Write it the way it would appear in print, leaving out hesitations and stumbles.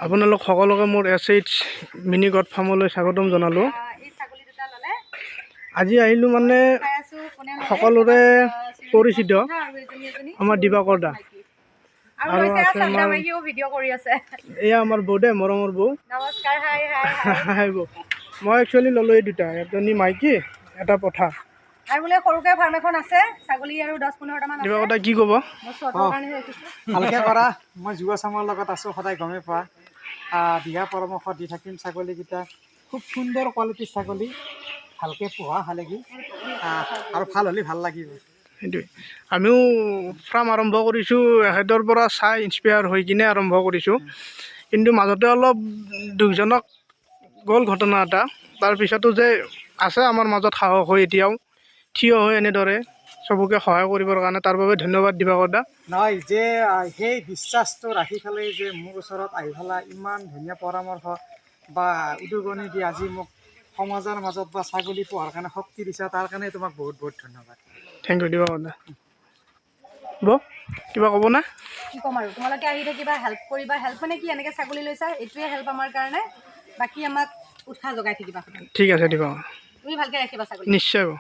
আপোনালোক সকলোকে মোৰ SH মিনি গড ফাৰ্মলৈ স্বাগতম জনালোঁ। আজি আহিলোঁ মানে সকলোৰে পৰিচিত আমাৰ দিবাকৰ দা আৰু আছে আমাৰ এয়া আমাৰ বৌ দে মৰমৰ বৌ। নমস্কাৰ, হাই হাই হাই বৌ। মই একচুৱেলি ল'লোঁ এই দুটা, এজনী মাইকী এটা পঠা। আৰু বোলে সৰুকৈ ফাৰ্ম এখন আছে ছাগলী আৰু 10-15টা মান আছে। দিবাকৰ দা কি ক'ব? মই চটৰ কাৰণে ৰাখিছোঁ। ভালকৈ কৰা। মই যুৱ চামৰ লগত আছোঁ, সদায় গমেই পোৱা। দিহা পৰামৰ্শ দি থাকিম। ছাগলীকেইটা খুব সুন্দৰ কোৱালিটিৰ ছাগলী, ভালকৈ পোহা হালেগি আৰু ভাল হ'লে ভাল লাগিব। সেইটোৱে আমিও ফাৰ্ম আৰম্ভ কৰিছোঁ এখেতৰ পৰা চাই ইনস্পায়াৰ হৈ কিনে আৰম্ভ কৰিছোঁ। কিন্তু মাজতে অলপ দুখজনক গ'ল ঘটনা এটা। তাৰপিছতো যে আছে আমাৰ মাজত সাহস হৈ এতিয়াও থিয় হৈ এনেদৰে চবকে সহায় কৰিবৰ কাৰণে, তাৰ বাবে ধন্যবাদ দিবাকৰ দা। নহয় যে সেই বিশ্বাসটো ৰাখি পেলাই যে মোৰ ওচৰত আহি পেলাই ইমান ধুনীয়া পৰামৰ্শ বা উদগনি দি আজি মোক সমাজৰ মাজত বা ছাগলী পোহাৰ কাৰণে শক্তি দিছা, তাৰ কাৰণে তোমাক বহুত বহুত ধন্যবাদ। থেংক ইউ দিবাকৰ দা। বৌ কিবা ক'ব না? কি ক'ম আৰু, তোমালোকে আহি থাকিবা, হেল্প কৰিবা। হেল্প মানে কি, এনেকৈ ছাগলী লৈছা, এইটোৱে হেল্প আমাৰ কাৰণে। বাকী আমাক উৎসাহ যোগাই থাকিবা। ঠিক আছে দিবাকৰ, তুমি ভালকৈ ৰাখিবা ছাগলী। নিশ্চয় বৌ।